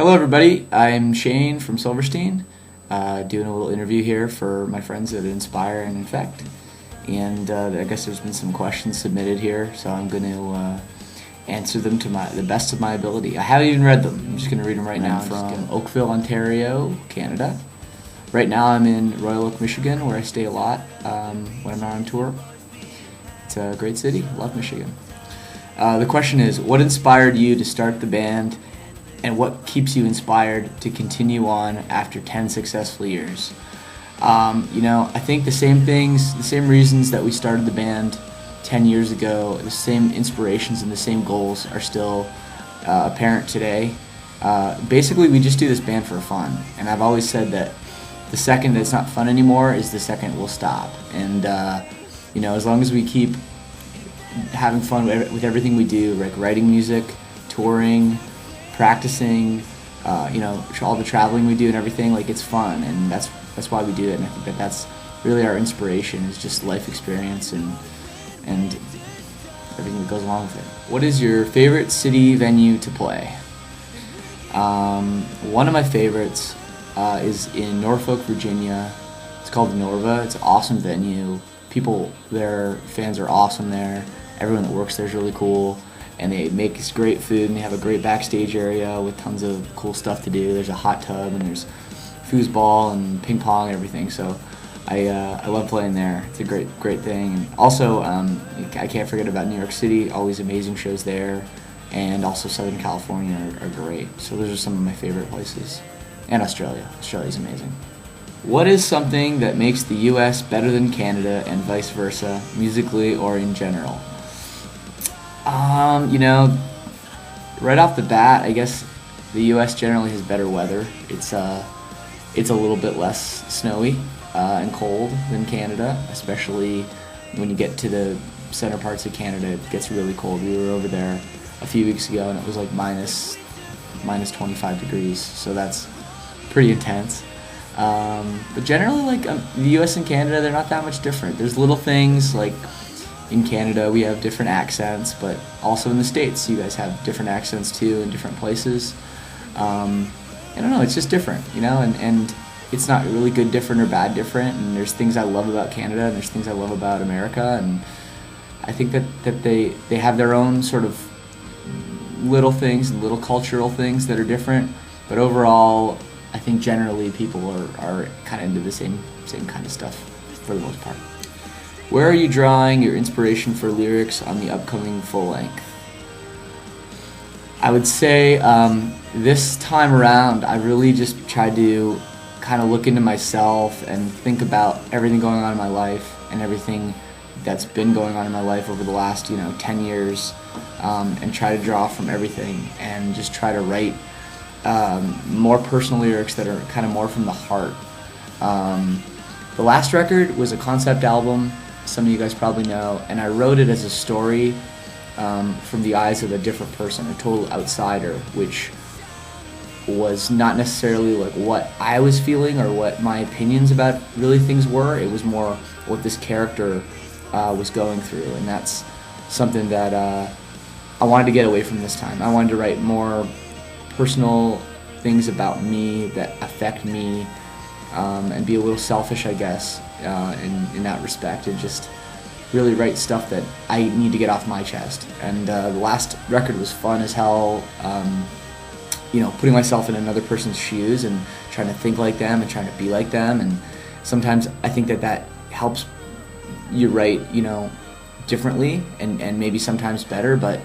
Hello everybody, I'm Shane from Silverstein, doing a little interview here for my friends at Inspire and Infect. And I guess there's been some questions submitted here, so I'm going to answer them to the best of my ability. I haven't even read them, I'm just going to read them right now. From Oakville, Ontario, Canada. Right now I'm in Royal Oak, Michigan, where I stay a lot when I'm not on tour. It's a great city, love Michigan. The question is, what inspired you to start the band, and what keeps you inspired to continue on after 10 successful years? I think the same things, the same reasons that we started the band 10 years ago, the same inspirations and the same goals are still apparent today. Basically, we just do this band for fun, and I've always said that the second that it's not fun anymore is the second we'll stop. And as long as we keep having fun with everything we do, like writing music, touring, practicing, all the traveling we do and everything, like it's fun, and that's why we do it. And I think that's really our inspiration, is just life experience and everything that goes along with it. What is your favorite city venue to play? One of my favorites is in Norfolk, Virginia. It's called the Norva. It's an awesome venue. People there, fans are awesome there. Everyone that works there is really cool. And they make this great food, and they have a great backstage area with tons of cool stuff to do. There's a hot tub, and there's foosball and ping pong and everything. So I love playing there. It's a great thing. And also, I can't forget about New York City. Always amazing shows there. And also Southern California are great. So those are some of my favorite places. And Australia. Australia's amazing. What is something that makes the U.S. better than Canada and vice versa, musically or in general? Right off the bat, I guess the U.S. generally has better weather. It's a little bit less snowy and cold than Canada, especially when you get to the center parts of Canada. It gets really cold. We were over there a few weeks ago, and it was like minus 25 degrees, so that's pretty intense. But generally, the U.S. and Canada, they're not that much different. There's little things like, in Canada, we have different accents, but also in the States, you guys have different accents too in different places. I don't know, it's just different, and it's not really good different or bad different, and there's things I love about Canada, and there's things I love about America, and I think that they have their own sort of little things and little cultural things that are different, but overall, I think generally people are kind of into the same kind of stuff for the most part. Where are you drawing your inspiration for lyrics on the upcoming full length? I would say this time around, I really just tried to kind of look into myself and think about everything going on in my life and everything that's been going on in my life over the last 10 years, and try to draw from everything and just try to write more personal lyrics that are kind of more from the heart. The last record was a concept album, some of you guys probably know, and I wrote it as a story from the eyes of a different person, a total outsider, which was not necessarily like what I was feeling or what my opinions about really things were. It was more what this character was going through, and that's something that I wanted to get away from this time. I wanted to write more personal things about me that affect me, and be a little selfish, I guess, in that respect, and just really write stuff that I need to get off my chest. And the last record was fun as hell, putting myself in another person's shoes and trying to think like them and trying to be like them. And sometimes I think that helps you write, differently and maybe sometimes better. But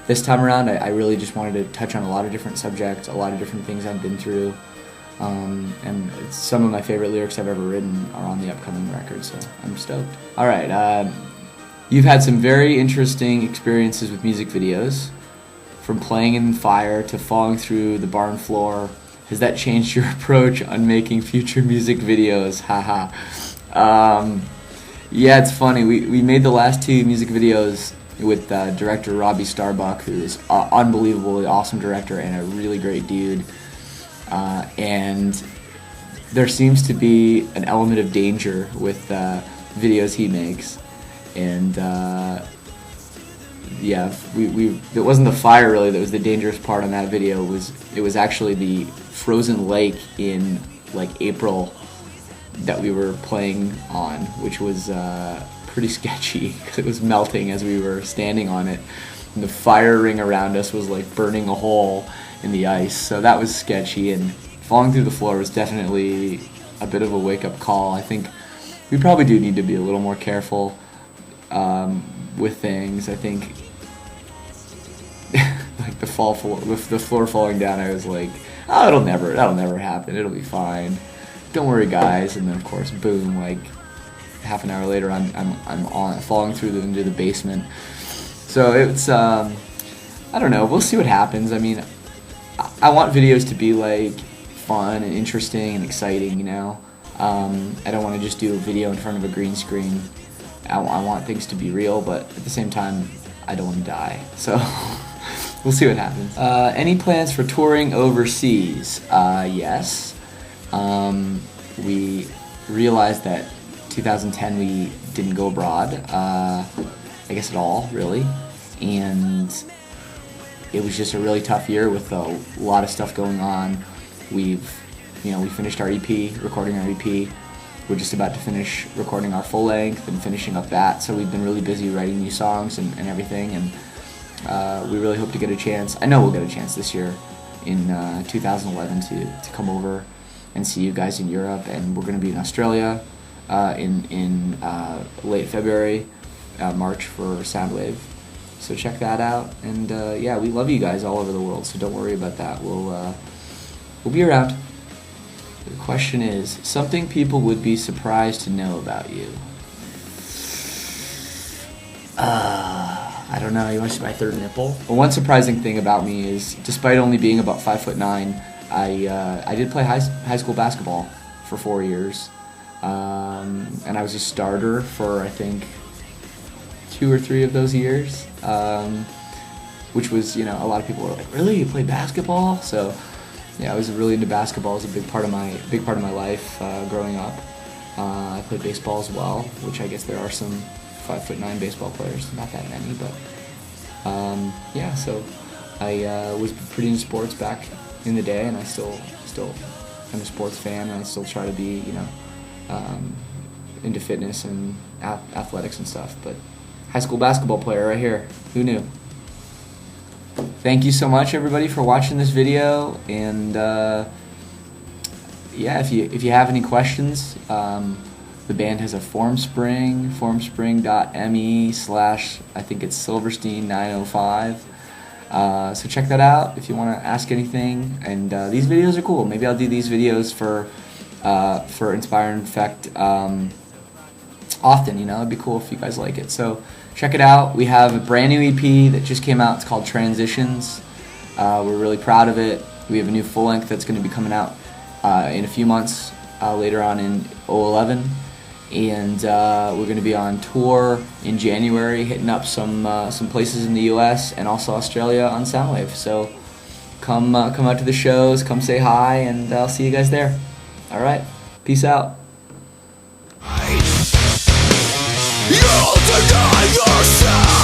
this time around, I really just wanted to touch on a lot of different subjects, a lot of different things I've been through. And some of my favorite lyrics I've ever written are on the upcoming record, so I'm stoked. All right, you've had some very interesting experiences with music videos, from playing in fire to falling through the barn floor. Has that changed your approach on making future music videos? Haha. Yeah, it's funny. We made the last two music videos with director Robbie Starbuck, who is an unbelievably awesome director and a really great dude. And there seems to be an element of danger with videos he makes, and yeah, it wasn't the fire really that was the dangerous part on that video. It was actually the frozen lake in like April that we were playing on, which was pretty sketchy because it was melting as we were standing on it, and the fire ring around us was like burning a hole in the ice, so that was sketchy. And falling through the floor was definitely a bit of a wake-up call. I think we probably do need to be a little more careful with things. I think like with the floor falling down, I was like, oh, that'll never happen. It'll be fine. Don't worry, guys. And then of course, boom! Like half an hour later, I'm falling into the basement. So it's I don't know. We'll see what happens. I mean, I want videos to be like fun and interesting and exciting. You know, I don't want to just do a video in front of a green screen. I want things to be real, but at the same time, I don't want to die. So we'll see what happens. Any plans for touring overseas? Yes. We realized that 2010 we didn't go abroad, I guess at all, really. And it was just a really tough year with a lot of stuff going on. We finished our EP, recording our EP. We're just about to finish recording our full length and finishing up that, so we've been really busy writing new songs and everything, and we really hope to get a chance. I know we'll get a chance this year in 2011 to come over and see you guys in Europe, and we're going to be in Australia in late February, March for Soundwave. So check that out, and yeah, we love you guys all over the world, so don't worry about that. We'll be around. The question is, something people would be surprised to know about you. I don't know, you want to see my third nipple? Well, one surprising thing about me is, despite only being about 5'9", I did play high school basketball for 4 years. And I was a starter for, I think, 2 or 3 of those years. Which was, a lot of people were like, really, you play basketball? So yeah, I was really into basketball. It was a big part of my life growing up. I played baseball as well, which I guess there are some 5'9" baseball players, not that many, but yeah. So I was pretty into sports back in the day, and I still am a sports fan, and I still try to be into fitness and athletics and stuff. But high school basketball player right here. Who knew? Thank you so much, everybody, for watching this video, and yeah, if you have any questions, the band has a formspring, formspring.me/ I think it's Silverstein 905. So check that out if you want to ask anything. And these videos are cool. Maybe I'll do these videos for Inspire Infect often. It'd be cool if you guys like it. So check it out. We have a brand new EP that just came out. It's called Transitions. We're really proud of it. We have a new full length that's going to be coming out in a few months later on in 2011. And we're going to be on tour in January, hitting up some places in the U.S. and also Australia on Soundwave. So come out to the shows, come say hi, and I'll see you guys there. All right, peace out. You'll deny yourself.